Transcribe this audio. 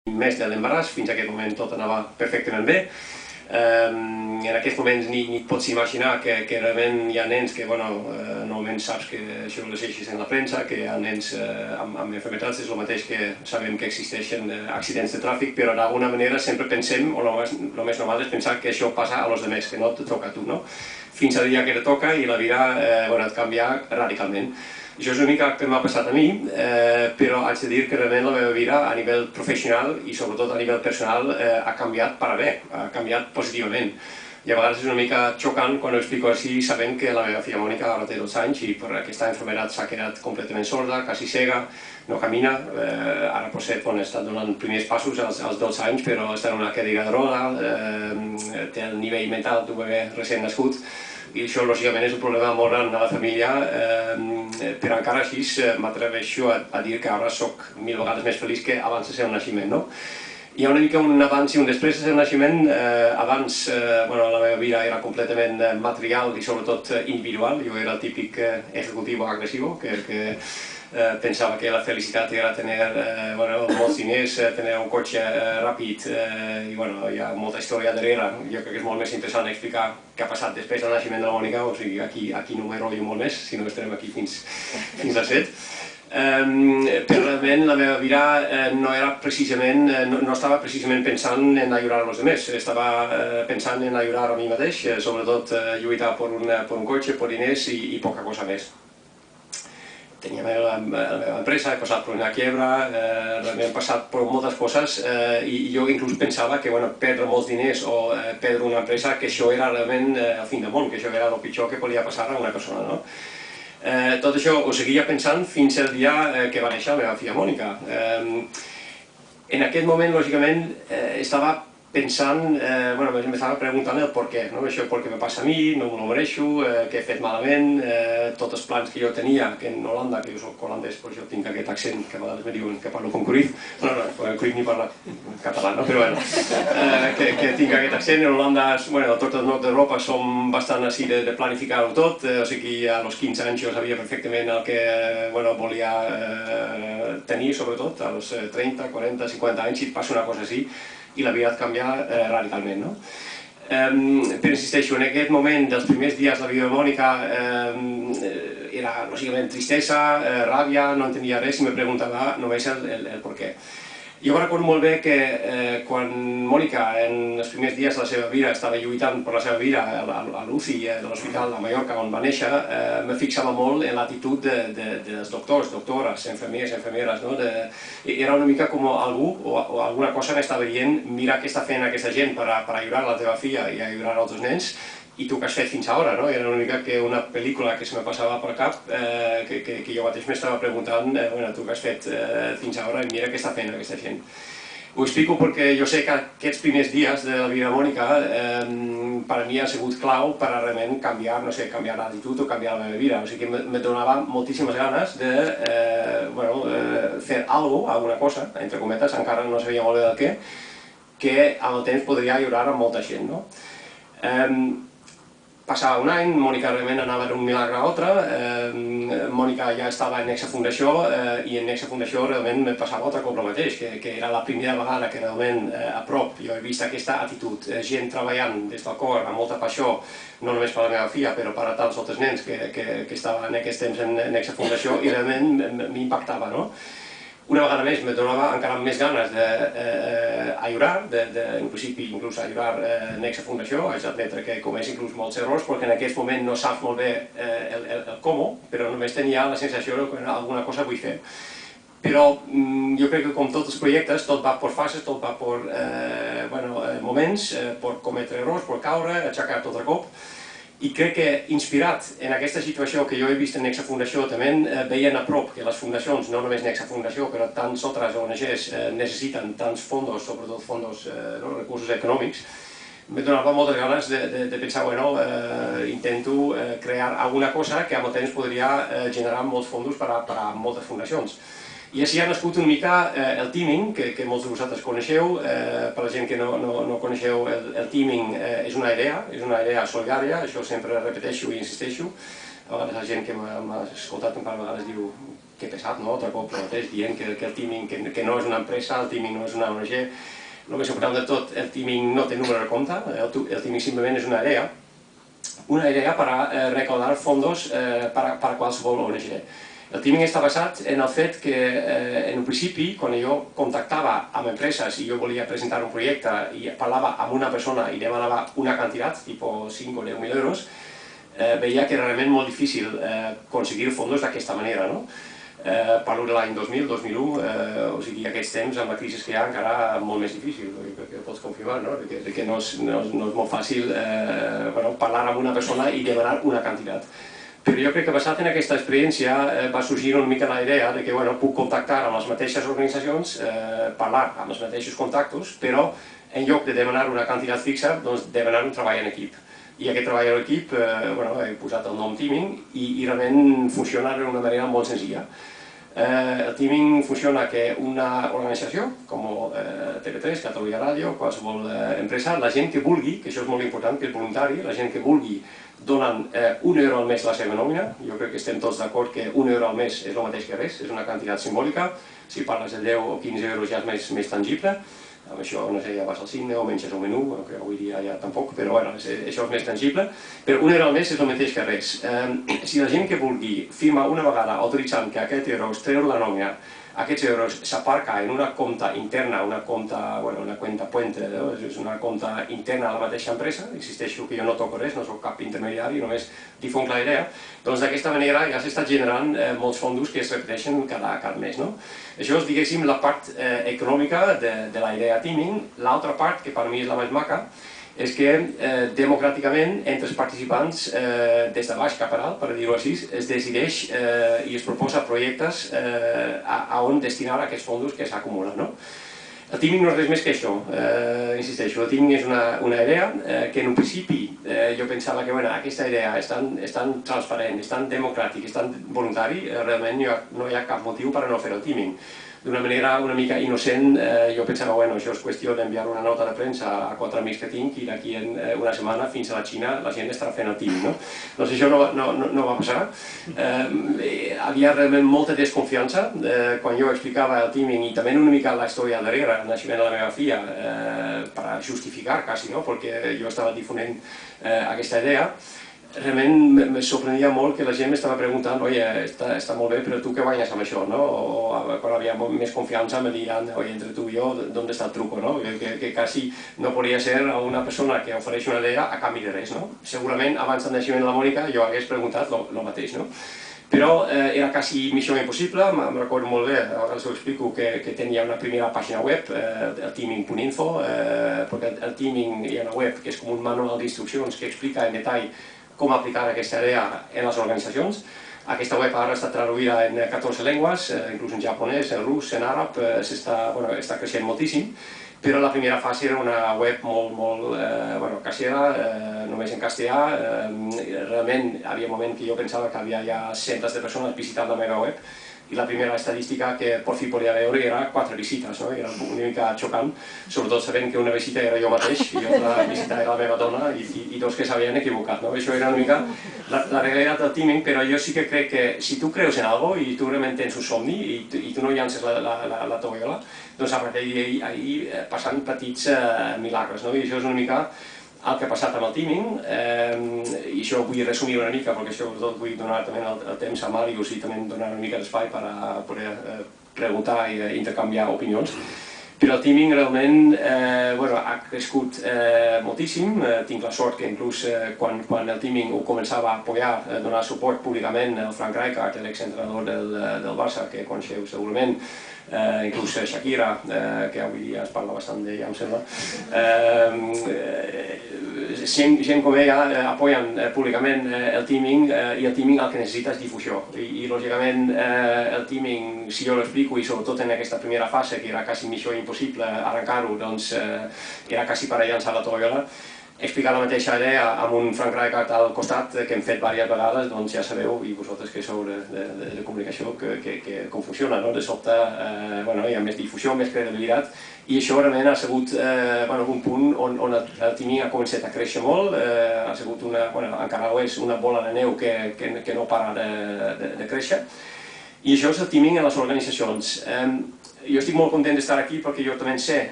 mes de l'embaràs, fins a aquest moment tot anava perfectament bé. En aquests moments ni et pots imaginar que realment hi ha nens que, normalment saps que això ho llegeixes en la premsa, que hi ha nens amb malalties, és el mateix que sabem que existeixen accidents de tràfic, però d'alguna manera sempre pensem, o el més normal és pensar que això passa a los demés, que no et toca a tu, no? Fins al dia que te toca i la vida et canvia radicalment. Això és una mica el que m'ha passat a mi, però haig de dir que realment la meva vida a nivell professional i sobretot a nivell personal ha canviat per a bé, ha canviat positivament. I a vegades és una mica xocant quan ho explico així sabent que la meva filla Mònica ara té 12 anys i per aquesta malaltia s'ha quedat completament sorda, quasi cega, no camina. Ara potser està donant primers passos als 12 anys, però està en una cadira de roda, té el nivell mental d'un bebè recent nascut. I això, lògicament, és un problema molt gran a la família, però encara així m'atreveixo a dir que ara soc 1000 vegades més feliç que abans del seu naixement. Hi ha una mica un abans i un després del seu naixement. Abans la meva vida era completament material i sobretot individual. Jo era el típic ejecutivo agresivo que pensava que la felicitat era tenir molts diners, tenir un cotxe ràpid i hi ha molta història darrere. Jo crec que és molt més interessant explicar què ha passat després del naixement de la Mònica, o sigui, aquí no m'enrotllo molt més, si no estarem aquí fins a 7. Però realment la meva vida no estava precisament pensant en ajudar als altres, estava pensant en ajudar a mi mateix, sobretot lluitar per un cotxe, per diners i poca cosa més. Tenia la meva empresa, he passat per una quiebra, he passat per moltes coses i jo inclús pensava que perdre molts diners o perdre una empresa, que això era realment el fin del món, que això era el pitjor que podia passar a una persona. Tot això ho seguia pensant fins al dia que va néixer la meva filla Mònica. En aquest moment, lògicament, estava pensant, m'estava preguntant el per què, això per què me passa a mi, no m'ho mereixo, què he fet malament, tots els plans que jo tenia, que en Holanda, que jo soc holandès, per això tinc aquest accent que a vegades me diuen que parlo com Cruyff, Cruyff ni parla català, però que tinc aquest accent. En Holanda, a tot el nord d'Europa, som bastant així de planificar-ho tot, o sigui, als 15 anys jo sabia perfectament el que volia tenir, sobretot, als 30, 40, 50 anys, si et passa una cosa així, i la vida et canvia radicalment. Però insisteixo, en aquest moment dels primers dies de la vida de Mònica era lògicament tristesa, ràbia, no entenia res i me preguntava només el per què. Jo recordo molt bé que quan Mònica en els primers dies de la seva vida estava lluitant per la seva vida a l'UCI de l'Hospital de Mallorca on va néixer, me fixava molt en l'actitud dels doctors, doctores, infermeres. Era una mica com algú o alguna cosa m'estava dient: mira què està fent aquesta gent per ajudar la teva filla i ajudar altres nens, i tu què has fet fins ara? Era una mica que una pel·lícula que se me passava pel cap, que jo mateix m'estava preguntant: tu què has fet fins ara i mira què està fent aquesta gent. Ho explico perquè jo sé que aquests primers dies de la vida de Mònica per a mi ha sigut clau per a realment canviar l'actitud o canviar la meva vida. O sigui que me donava moltíssimes ganes de fer alguna cosa, entre cometes, encara no sabia molt bé del què, que amb el temps podria ajudar a molta gent. Passava un any, Mònica realment anava d'un milagre a l'altre, Mònica ja estava en Nexa Fundació i en Nexa Fundació realment me passava altre cop el mateix, que era la primera vegada que realment a prop jo he vist aquesta actitud, gent treballant des del cor, amb molta passió, no només per la meva filla, però per a tants altres nens que estaven en aquest temps en Nexa Fundació i realment m'impactava. Una vegada més me donava encara més ganes d'ajudar, inclús ajudar Nexa Fundació. Haig d'admetre que comès inclús molts errors perquè en aquest moment no saps molt bé el com, però només tenia la sensació que alguna cosa vull fer. Però jo crec que com tots els projectes, tot va per fases, tot va per moments, per cometre errors, per caure, aixecar tot el cop. I crec que, inspirat en aquesta situació que jo he vist en Nexa Fundació, també veien a prop que les fundacions, no només Nexa Fundació, però tants altres ONGs necessiten tants fons, sobretot fons, recursos econòmics, me donava moltes ganes de pensar, intento crear alguna cosa que amb el temps podria generar molts fons per a moltes fundacions. I així ha nascut una mica el teaming, que molts de vosaltres coneixeu. Per la gent que no coneixeu, el teaming és una idea solidària, això sempre repeteixo i insisteixo. A vegades la gent que m'ha escoltat un par de vegades diu: que pesat, no? Altre cop el mateix, dient que el teaming, que no és una empresa, el teaming no és una ONG. El més important de tot, el teaming no té número de compte, el teaming simplement és una idea para recaudar fondos para qualsevol ONG. El teaming està basat en el fet que, en un principi, quan jo contactava amb empreses i jo volia presentar un projecte i parlava amb una persona i demanava una quantitat, tipus 5 o 10.000 euros, veia que era realment molt difícil aconseguir fondos d'aquesta manera. Parlo de l'any 2000, 2001, o sigui, aquests temps, amb la crisi que hi ha, encara molt més difícil, perquè ho pots confirmar, que no és molt fàcil parlar amb una persona i demanar una quantitat. Però jo crec que basat en aquesta experiència va sorgir una mica la idea de que puc contactar amb les mateixes organitzacions, parlar amb els mateixos contactos, però en lloc de demanar una quantitat fixa, doncs demanar un treball en equip. I aquest treball en equip, he posat el nom Teaming i realment funciona d'una manera molt senzilla. El teaming funciona que una organització, com TV3, Catalunya Ràdio, qualsevol empresa, la gent que vulgui, que això és molt important, que és voluntari, la gent que vulgui donen 1 euro al mes a la seva nòmina. Jo crec que estem tots d'acord que 1 euro al mes és el mateix que res, és una quantitat simbòlica. Si parles de 10 o 15 euros ja és més tangible. Amb això, no sé, ja vas al cine o menges un menú, que avui dia ja tampoc, però això és més tangible. Però 1 euro al mes és el mateix que res. Si la gent que vulgui firma una vegada autoritzant que aquest euro es treu la nòmina, aquests euros s'aparca en una compta interna, una cuenta puente, és una compta interna a la mateixa empresa, insisteixo que jo no toco res, no soc cap intermediari, només difonc la idea, doncs d'aquesta manera ja s'està generant molts fondos que es repeteixen cada mes. Això és, diguéssim, la part econòmica de la idea teaming. L'altra part, que per mi és la més maca, és que democràticament entre els participants, des de baix cap a dalt, per dir-ho així, es decideix i es proposa projectes a on destinar aquests fondos que s'acumulen. El teaming no és res més que això, insisteixo, el teaming és una idea que en un principi jo pensava que aquesta idea és tan transparent, és tan democràtic, és tan voluntari, realment no hi ha cap motiu per no fer el teaming. D'una manera una mica innocent, jo pensava, això és qüestió d'enviar una nota de premsa a 4 amics que tinc i d'aquí en una setmana fins a la Xina la gent estarà fent el teaming. Doncs això no va passar. Havia realment molta desconfiança quan jo explicava el teaming i també una mica la història darrere, el naixement de la meva filla, per justificar quasi, perquè jo estava difonent aquesta idea. Realment me sorprenia molt que la gent m'estava preguntant, oi, està molt bé, però tu què guanyes amb això? O quan havia més confiança me diran, oi, entre tu i jo, d'on està el truco? Que quasi no podria ser una persona que ofereix una idea a canvi de res. Segurament abans del naixement de la Mònica jo hagués preguntat el mateix. Però era quasi missió impossible, em recordo molt bé, ara us ho explico, que tenia una primera pàgina web, el teaming.info, perquè el teaming hi ha una web que és com un manual d'instruccions que explica en detall com aplicar aquesta idea en les organitzacions. Aquesta web ara està traduïda en 14 llengües, inclús en japonès, en rus, en àrab, està creixent moltíssim, però la primera fase era una web molt casera, només en castellà. Realment hi havia un moment que jo pensava que havia ja centenars de persones visitant la meva web i la primera estadística que per fi podia veure era 4 visites, era una mica xocant, sobretot sabent que una visita era jo mateix i l'altra visita era la meva dona i dos que s'havien equivocat. Això era una mica la realitat del teaming, però jo sí que crec que si tu creus en alguna cosa i tu realment tens un somni i tu no llances la tovallola, doncs a partir d'ahir passen petits milagres, i això és una mica el que ha passat amb el teaming, i això ho vull resumir una mica perquè sobretot vull donar també el temps a Màrius i també donar una mica d'espai per poder preguntar i intercanviar opinions. Però el teaming realment ha crescut moltíssim. Tinc la sort que inclús quan el teaming ho començava a apoyar, a donar suport públicament, el Frank Rijkaard, l'exentrenador del Barça, que coneixeu segurament, inclús Shakira, que avui dia es parla bastant d'ella, em sembla. Gent com ella apoyen públicament el teaming i el teaming el que necessita és difusió. I lògicament el teaming, si jo l'explico, i sobretot en aquesta primera fase, que era quasi missió impossible arrencar-ho, doncs era quasi per a llançar la tovallola, explicar la mateixa idea amb un Frank Rijkaard al costat, que hem fet diverses vegades, doncs ja sabeu, i vosaltres que sou de comunicació, com funciona. De sobte hi ha més difusió, més credibilitat, i això realment ha sigut un punt on el teaming ha començat a créixer molt, ha sigut encara és una bola de neu que no para de créixer. I això és el teaming en les organitzacions. Jo estic molt content d'estar aquí perquè jo també sé